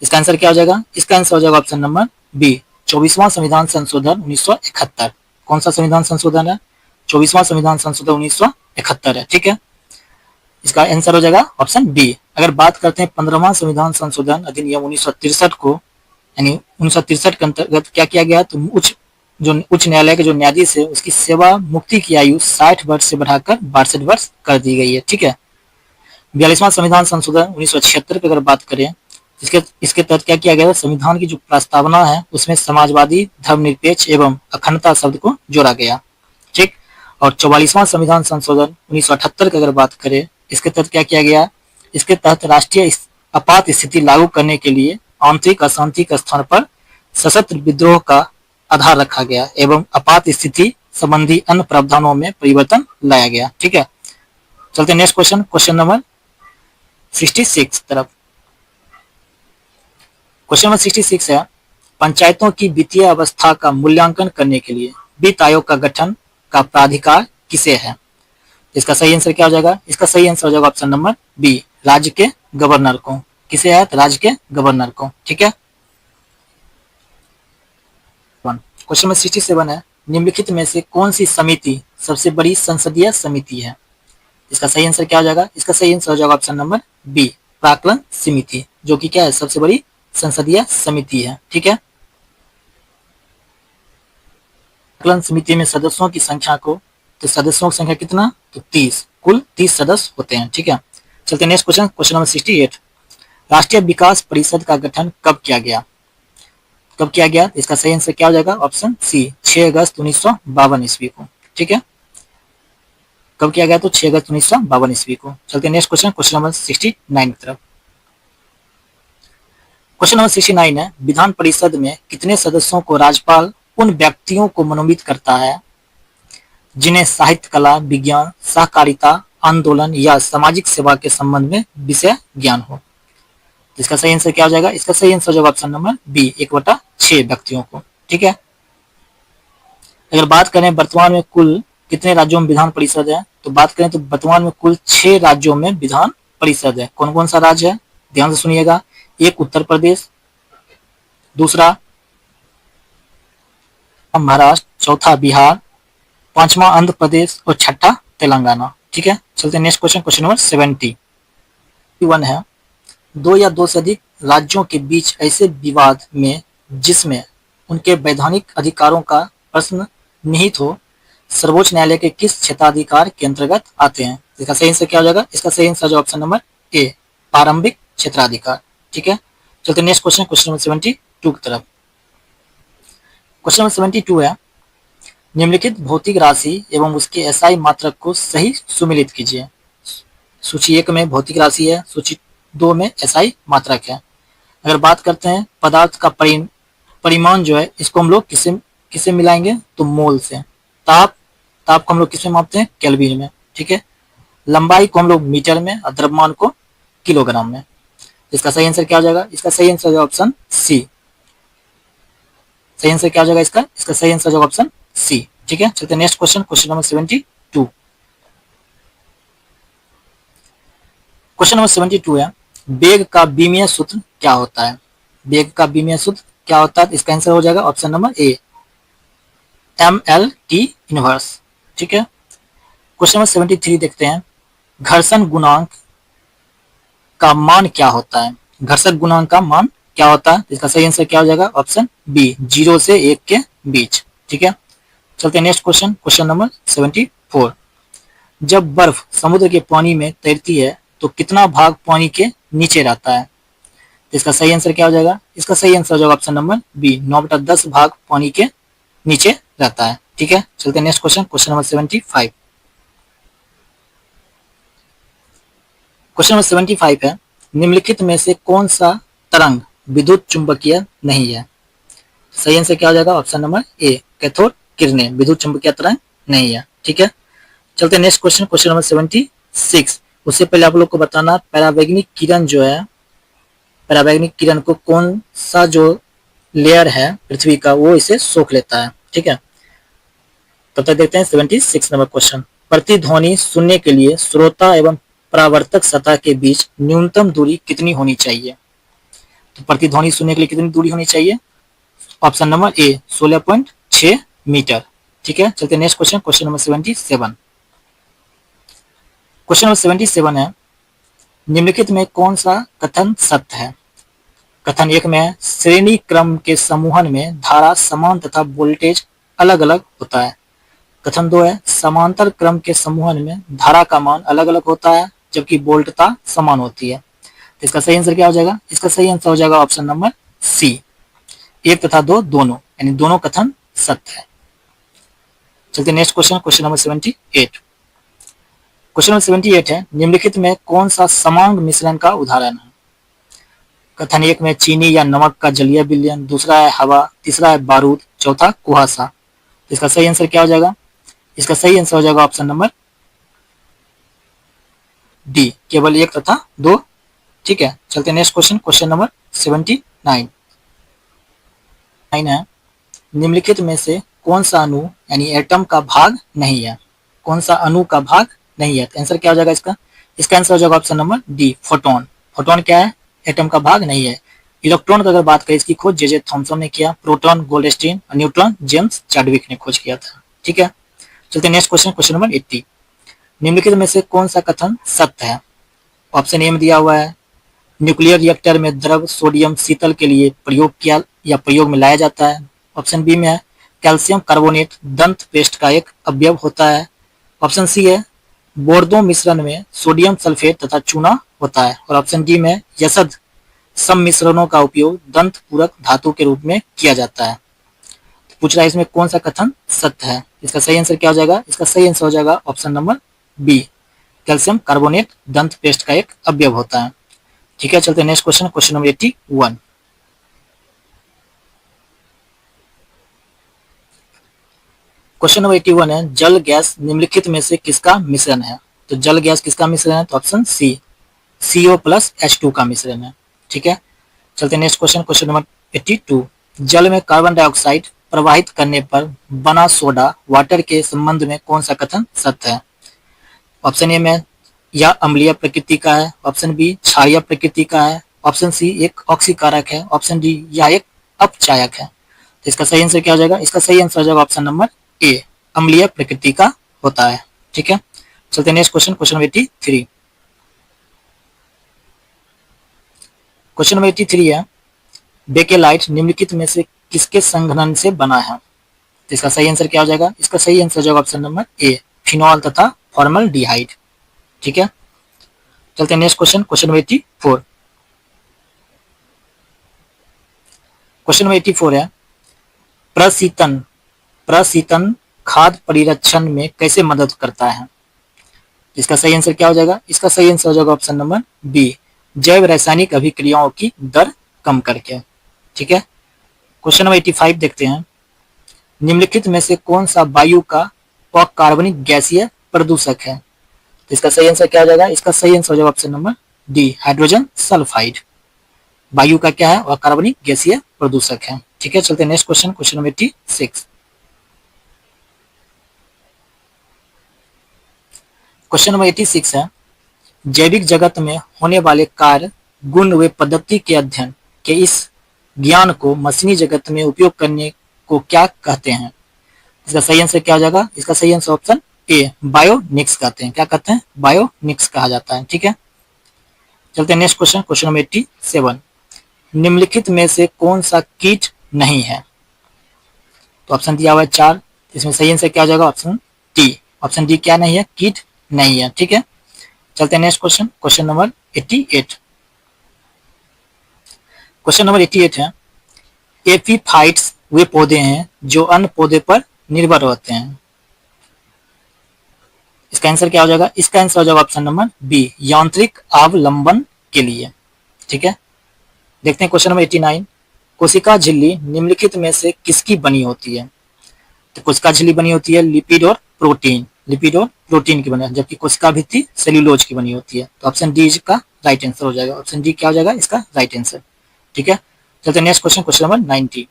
इसका आंसर क्या हो जाएगा? इसका आंसर हो जाएगा ऑप्शन नंबर बी, 24वां संविधान संशोधन 1971। कौन सा संविधान संशोधन है? 24वां संविधान संशोधन 1971 है। ठीक है, इसका आंसर हो जाएगा ऑप्शन बी। अगर बात करते हैं 15वां संविधान संशोधन अधिनियम 1963 को, यानी 1963 के अंतर्गत क्या किया गया? तो उच्च न्यायालय के जो न्यायाधीश है उसकी सेवा मुक्ति की आयु 60 वर्ष से बढ़ाकर 62 वर्ष कर दी गई है। ठीक है, 42वां संविधान संशोधन 1976 की अगर बात करें, इसके तहत क्या किया गया? संविधान की जो प्रस्तावना है उसमें समाजवादी, धर्मनिरपेक्ष एवं अखंडता शब्द को जोड़ा गया। ठीक, और 44वां संविधान संशोधन 1978 की अगर बात करें, इसके तहत क्या किया गया? इसके तहत राष्ट्रीय आपात स्थिति लागू करने के लिए आंतरिक अशांति के स्थान पर सशस्त्र विद्रोह का आधार रखा गया एवं आपात स्थिति संबंधी अन्य प्रावधानों में परिवर्तन लाया गया। ठीक है, चलते नेक्स्ट क्वेश्चन, क्वेश्चन नंबर 66 तरफ। क्वेश्चन नंबर 66 है, पंचायतों की वित्तीय अवस्था का मूल्यांकन करने के लिए वित्त आयोग का गठन का प्राधिकार किसे है? इसका सही आंसर क्या हो जाएगा? इसका सही आंसर हो जाएगा ऑप्शन नंबर बी, राज्य के गवर्नर को। किसे है? तो राज्य के गवर्नर को। ठीक है, क्वेश्चन नंबर 67 है, निम्नलिखित में से कौन सी समिति सबसे बड़ी संसदीय समिति है? इसका सही आंसर क्या हो जाएगा? इसका सही आंसर हो जाएगा ऑप्शन नंबर बी, प्राक्कलन समिति, जो कि क्या है? सबसे बड़ी संसदीय समिति है। ठीक है, प्राक्कलन समिति में सदस्यों की संख्या को, तो सदस्यों की संख्या कितना? तो 30, कुल 30 सदस्य होते हैं। ठीक है, चलते नेक्स्ट क्वेश्चन, क्वेश्चन नंबर 68, राष्ट्रीय विकास परिषद का गठन कब किया गया? कब किया गया? इसका सही आंसर क्या हो जाएगा? ऑप्शन सी, 6 अगस्त 1952 ईस्वी को। ठीक है, कब किया गया? तो 6 अगस्त 1952 ईस्वी को। चलते नेक्स्ट क्वेश्चन, क्वेश्चन नंबर 69 की तरफ। क्वेश्चन नंबर 69 है, विधान परिषद में कितने सदस्यों को राज्यपाल उन व्यक्तियों को मनोनीत करता है जिन्हें साहित्य, कला, विज्ञान, सहकारिता, आंदोलन या सामाजिक सेवा के संबंध में विषय ज्ञान हो? इसका सही आंसर क्या हो जाएगा? इसका सही आंसर होगा ऑप्शन नंबर बी, 1/6 व्यक्तियों को। ठीक है, अगर बात करें वर्तमान में कुल कितने राज्यों में विधान परिषद है, तो बात करें तो वर्तमान में कुल 6 राज्यों में विधान परिषद है। कौन कौन सा राज्य है? ध्यान से सुनिएगा, एक उत्तर प्रदेश, दूसरा महाराष्ट्र, चौथा बिहार, पांचवा आंध्र प्रदेश और छठा तेलंगाना। ठीक है, चलते नेक्स्ट क्वेश्चन, क्वेश्चन नंबर 71 है, 2 या 2 से अधिक राज्यों के बीच ऐसे विवाद में जिसमें उनके वैधानिक अधिकारों का प्रश्न निहित हो, सर्वोच्च न्यायालय के किस क्षेत्राधिकार के अंतर्गत आते हैं? इसका सही आंसर क्या हो जाएगा? इसका सही आंसर जो ऑप्शन नंबर ए, प्रारंभिक क्षेत्राधिकार। ठीक है, चलते नेक्स्ट क्वेश्चन, क्वेश्चन नंबर 72 की तरफ। क्वेश्चन नंबर 72 है, निम्नलिखित भौतिक राशि एवं उसके एसआई मात्रक को सही सुमेलित कीजिए। सूची 1 में भौतिक राशि है, सूची 2 में एसआई मात्रक है। अगर बात करते हैं पदार्थ का परिमाण जो है, इसको हम लोग किसे मिलाएंगे? तो मोल से। ताप को हम लोग किसमें मापते हैं? केल्विन में। ठीक है, लंबाई को हम लोग मीटर में और द्रव्यमान को किलोग्राम में। इसका सही आंसर क्या हो जाएगा? इसका सही आंसर जो ऑप्शन सी। सही आंसर क्या हो जाएगा इसका? इसका सही आंसर जो ऑप्शन सी। ठीक है, चलते next question, question number 72। Question number 72 है, वेग का विमीय सूत्र क्या होता है? वेग का विमीय सूत्र क्या होता है? इसका आंसर हो जाएगा ऑप्शन नंबर ए, MLT इनवर्स। ठीक है, क्वेश्चन नंबर 73 देखते हैं, घर्षण गुणांक का मान क्या होता है? घर्षण गुणांक का मान क्या होता है? इसका सही आंसर क्या हो जाएगा? ऑप्शन बी, 0 से 1 के बीच। ठीक है, चलते हैं नेक्स्ट क्वेश्चन, क्वेश्चन नंबर 74। जब बर्फ समुद्र के पानी में तैरती है तो कितना भाग पानी के नीचे रहता है? इसका सही आंसर क्या हो जाएगा? इसका सही आंसर हो जाएगा ऑप्शन नंबर बी, 9/10 भाग पानी के नीचे रहता है। ठीक है, चलते हैं next question, question number 75। Question number 75 है, निम्नलिखित में से कौन सा तरंग विद्युत चुंबकीय नहीं है? सही आंसर क्या हो जाएगा? ऑप्शन नंबर ए, कैथोड किरणें विद्युत चुंबकीय तरंग नहीं है। ठीक है, चलते नेक्स्ट क्वेश्चन, क्वेश्चन नंबर 76। उससे पहले आप लोग को बताना, परावैंगनिक किरण जो है, परावैंगनिक किरण को कौन सा जो लेयर है पृथ्वी का, वो इसे सोख लेता है। ठीक है, तब तक देखते हैं 76 नंबर क्वेश्चन। प्रतिध्वनि सुनने के लिए श्रोता एवं परावर्तक सतह के बीच न्यूनतम दूरी कितनी होनी चाहिए? तो प्रतिध्वनि सुनने के लिए कितनी दूरी होनी चाहिए? Option number A, 16.6 metre. ठीक है, चलते next question, question number 77। Question number 77 है, निम्नलिखित में कौन सा कथन सत्य है? कथन एक में है, श्रेणी क्रम के समूहन में धारा समान तथा वोल्टेज अलग अलग होता है। कथन दो है, समांतर क्रम के समूहन में धारा का मान अलग अलग होता है जबकि वोल्टता समान होती है। तो इसका सही आंसर क्या हो जाएगा? इसका सही आंसर हो जाएगा ऑप्शन नंबर सी, एक तथा दो दोनों, यानी दोनों कथन सत्य है। चलते next question, question number 78। Question number 78 है, निम्नलिखित में कौन सा समांग मिश्रण का उदाहरण है? कथन एक में चीनी या नमक का जलीय विलयन, दूसरा है हवा, तीसरा है बारूद, चौथा कुहासा। इसका सही आंसर क्या हो जाएगा? इसका सही आंसर हो जाएगा ऑप्शन नंबर डी, केवल एक तथा दो। ठीक है, चलते नेक्स्ट क्वेश्चन, क्वेश्चन नंबर 79 है, निम्नलिखित में से कौन सा अणु यानी एटम का भाग नहीं है? कौन सा अणु का भाग नहीं है? तो आंसर क्या हो जाएगा इसका? इसका आंसर हो जाएगा option number D, photon. Photon क्या है? एटम का भाग नहीं है। इलेक्ट्रॉन की अगर बात करें, इसकी खोज जे थॉमसन ने किया, प्रोटॉन गोल्डस्टीन और न्यूट्रॉन जेम्स चैडविक ने खोज किया था। ठीक है, चलते नेक्स्ट क्वेश्चन, क्वेश्चन नंबर 80। निम्नलिखित में से कौन सा कथन सत्य है? ऑप्शन ए में दिया हुआ है, न्यूक्लियर रिएक्टर में द्रव सोडियम शीतल के लिए प्रयोग किया या प्रयोग में लाया जाता है। ऑप्शन बी में है, कैल्शियम कार्बोनेट दंत पेस्ट का एक अवयव होता है। ऑप्शन सी है, बोर्दो मिश्रण में सोडियम सल्फेट तथा चूना होता है। और ऑप्शन डी में यशद सम्मिश्रणों का उपयोग दंत पूरक धातु के रूप में किया जाता है। तो पूछ रहा है इसमें कौन सा कथन सत्य है? इसका सही आंसर क्या हो जाएगा? इसका सही आंसर हो जाएगा option number B, calcium carbonate दंत पेस्ट का एक अवयव होता है। ठीक है, चलते हैं next question, question number 81। Question number 81 है, जल गैस निम्नलिखित में से किसका मिश्रण है? तो जल गैस किसका मिश्रण है? तो option C, CO plus H2 का मिश्रण है। ठीक है, चलते हैं नेक्स्ट क्वेश्चन, क्वेश्चन नंबर 82। जल में कार्बन डाइऑक्साइड प्रवाहित करने पर बना सोडा वाटर के संबंध में कौन सा कथन सत्य है? ऑप्शन ए में यह अम्लीय प्रकृति का है, ऑप्शन बी क्षारीय प्रकृति का है, ऑप्शन सी एक ऑक्सीकारक है, ऑप्शन डी यह एक अपचायक है। तो इसका सही आंसर क्या हो जाएगा? इसका सही आंसर हो जाएगा ऑप्शन नंबर ए, अम्लीय प्रकृति का होता है। ठीक है, चलते हैं next question, question number 83। Question number 83 है, बेकेलाइट निम्नलिखित में से किसके संघनन से बना है? तो इसका सही आंसर क्या हो जाएगा? इसका सही आंसर हो जाएगा ऑप्शन नंबर ए, फिनॉल तथा फॉर्मल्डिहाइड। ठीक है, चलते हैं next question, question number 84। Question number 84 है, प्रशीतन प्रशीतन खाद्य परिरक्षण में कैसे मदद करता है? इसका सही आंसर क्या हो जाएगा? इसका सही आंसर हो जाएगा ऑप्शन नंबर बी, जैव रासायनिक अभिक्रियाओं की दर कम करके। ठीक है, क्वेश्चन नंबर 85 देखते हैं, निम्नलिखित में से कौन सा वायु का अकार्बनिक गैसीय प्रदूषक है? तो इसका सही आंसर क्या हो जाएगा? इसका सही आंसर हो जाएगा option number D, hydrogen sulphide. वायु का क्या है? अकार्बनिक गैसीय प्रदूषक है। ठीक है, चलते हैं next question, question number 86। Question number 86 है, जैविक जगत में होने वाले कार्य गुण व पद्धति के अध्ययन के इस ज्ञान को मशीनी जगत में उपयोग करने को क्या कहते हैं? इसका सही आंसर क्या हो जाएगा? इसका सही आंसर ऑप्शन ए, बायोनिक्स कहते हैं। क्या कहते हैं? बायोनिक्स कहा जाता है। ठीक है, चलते हैं नेक्स्ट क्वेश्चन, क्वेश्चन नंबर 87। निम्नलिखित में से कौन सा कीट नहीं है? तो ऑप्शन दिया हुआ है 4, इसमें सही आंसर क्या हो जाएगा? ऑप्शन डी, ऑप्शन डी क्या नहीं है? कीट नहीं है। ठीक है, चलते हैं next question, question number 88। Question number 88 है, एपीफाइट्स वे पौधे हैं जो अन्य पौधे पर निर्भर होते हैं। इसका आंसर क्या हो जाएगा? इसका आंसर हो जाएगा ऑप्शन नंबर बी, यांत्रिक अवलंबन के लिए। ठीक है, देखते हैं क्वेश्चन नंबर 89। कोशिका झिल्ली निम्नलिखित में से किसकी बनी होती है? तो कोशिका झिल्ली बनी होती है लिपिड और प्रोटीन, लिपिड और प्रोटीन की बनी, जबकि कोशिका भित्ति सेल्यूलोज की बनी होती है। तो ऑप्शन डी का राइट आंसर हो जाएगा। ऑप्शन डी क्या हो जाएगा इसका राइट आंसर। ठीक है, चलते next question, question number 90।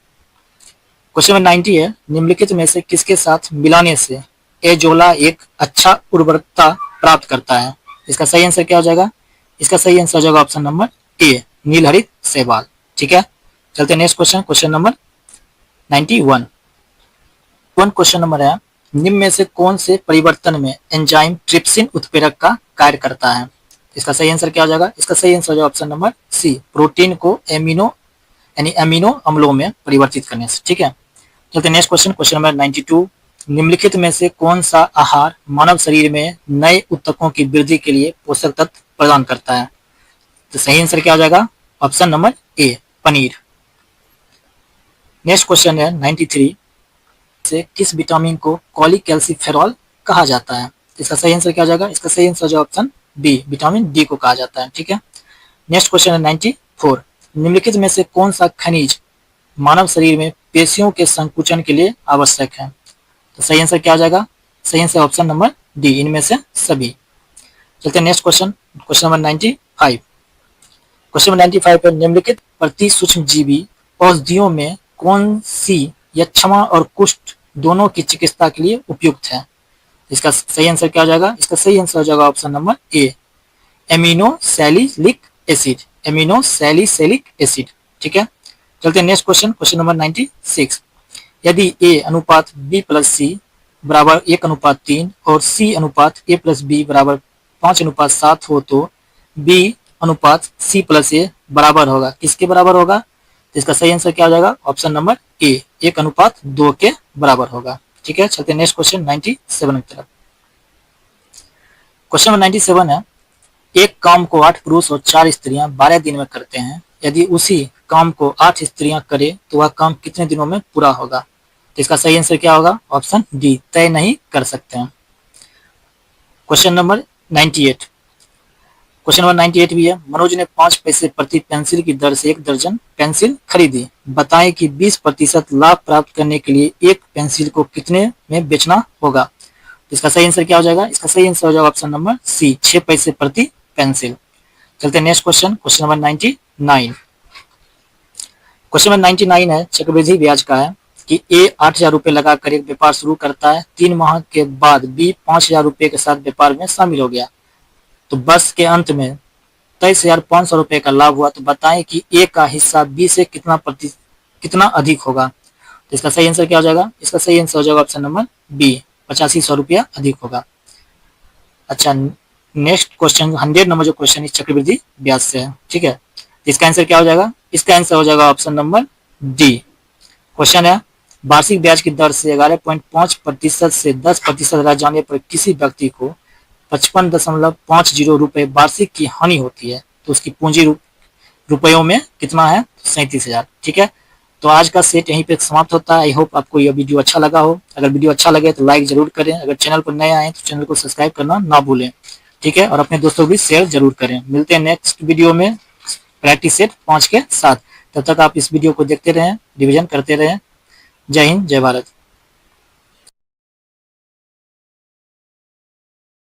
Question number 90 है, निम्नलिखित में से किसके साथ मिलाने से एजोला एक अच्छा उर्वरकता प्राप्त करता है? इसका सही आंसर क्या हो जाएगा? इसका सही आंसर हो जाएगा ऑप्शन नंबर ए, नीलहरित शैवाल। ठीक है, चलते next question, question number 91। Question number है, निम्न में से कौन से परिवर्तन में एंजाइम ट्रिप्सिन उत्प्रेरक का कार्य करता है? इसका सही आंसर क्या हो जाएगा? इसका सही आंसर हो जाएगा ऑप्शन नंबर सी, प्रोटीन को एमिनो यानी अमीनो अम्लों में परिवर्तित करने से। ठीक है, चलते नेक्स्ट क्वेश्चन, क्वेश्चन नंबर 92। निम्नलिखित में से कौन सा आहार मानव शरीर में नए ऊतकों की वृद्धि के लिए पोषक तत्व प्रदान करता है? तो सही आंसर क्या हो जाएगा? ऑप्शन नंबर ए, पनीर। नेक्स्ट क्वेश्चन है 93 से किस विटामिन को कॉलीकैल्सिफेरॉल कहा जाता है? इसका सही आंसर क्या हो जाएगा? इसका सही आंसर जो ऑप्शन बी, विटामिन डी को कहा जाता है। ठीक है, नेक्स्ट क्वेश्चन है 94। निम्नलिखित में से कौन सा खनिज मानव शरीर में पेशियों के संकुचन के लिए आवश्यक है? तो सही आंसर क्या हो जाएगा? सही आंसर ऑप्शन नंबर डी, इनमें से सभी। चलते हैं next question, question number 95। Question number 95 पर निम्नलिखित प्रति सूक्ष्म जीवी औषधियों में कौन सी यक्षमा और कुष्ठ दोनों की चिकित्सा के लिए उपयुक्त है? इसका सही आंसर क्या हो जाएगा? इसका सही आंसर हो जाएगा option number A, aminosalicylic acid, aminosalicylic acid. ठीक है, चलते हैं नेक्स्ट क्वेश्चन, क्वेश्चन नंबर 96। यदि ए अनुपात बी प्लस सी बराबर 1:3 और सी अनुपात ए प्लस बी बराबर 5:7 हो तो बी अनुपात सी प्लस ए बराबर होगा किसके बराबर होगा? तो इसका सही आंसर क्या हो जाएगा? ऑप्शन नंबर ए, 1:2 के बराबर होगा। ठीक है, चलते हैं नेक्स्ट क्वेश्चन 97 की तरफ। क्वेश्चन नंबर 97 है, एक काम को 8 पुरुष और 4 स्त्रियां 12 दिन में करते हैं। यदि उसी काम को 8 स्त्रियां करें तो वह काम कितने दिनों में पूरा होगा? तो इसका सही आंसर क्या होगा? ऑप्शन डी, तय नहीं कर सकते हैं। Question number 98। क्वेश्चन नंबर 98 भी है, मनोज ने 5 पैसे प्रति पेंसिल की दर से 1 दर्जन पेंसिल खरीदी। बताएं कि 20% लाभ प्राप्त करने के लिए एक पेंसिल को कितने में बेचना होगा? तो इसका सही आंसर क्या हो जाएगा? इसका सही आंसर हो जाएगा ऑप्शन नंबर सी, 6 पैसे प्रति पेंसिल। चलते हैं next question, question number 99। Question number 99 है, चक्रवृद्धि ब्याज का है कि ए 8,000 रुपए लगाकर एक व्यापार शुरू करता है। 3 माह के बाद बी 5,000 रुपए के साथ व्यापार में शामिल हो गया, तो वर्ष के अंत में 23,500 रुपए का लाभ हुआ। तो बताएं कि ए का हिस्सा बी से कितना अधिक होगा? तो इसका सही आंसर क्या हो जाएगा? इसका सही आंसर हो जाएगा ऑप्शन नंबर बी, 8500 रुपया अधिक होगा। अच्छा, नेक्स्ट क्वेश्चन 100 नंबर जो क्वेश्चन इस चक्रवृद्धि ब्याज से है। ठीक है, इसका आंसर क्या हो जाएगा? इसका आंसर हो जाएगा ऑप्शन नंबर डी। क्वेश्चन है, वार्षिक ब्याज की दर से 11.5% से 10% रह जाने पर किसी व्यक्ति को 55.50 रुपए वार्षिक की हानि होती है, तो उसकी पूंजी रुपयों में कितना है? 37,000। ठीक है, तो आज का सेट यहीं पे समाप्त होता है। आई होप आपको यह वीडियो अच्छा लगा हो। अगर वीडियो अच्छा लगे तो लाइक जरूर करें, अगर चैनल पर नए आए तो चैनल को सब्सक्राइब करना ना भूलें। ठीक है, और अपने दोस्तों को भी शेयर जरूर करें। मिलते हैं नेक्स्ट वीडियो में प्रैक्टिस सेट 5 के साथ। तब तक आप इस वीडियो को देखते रहें, रिवीजन करते रहें। जय हिंद, जय भारत।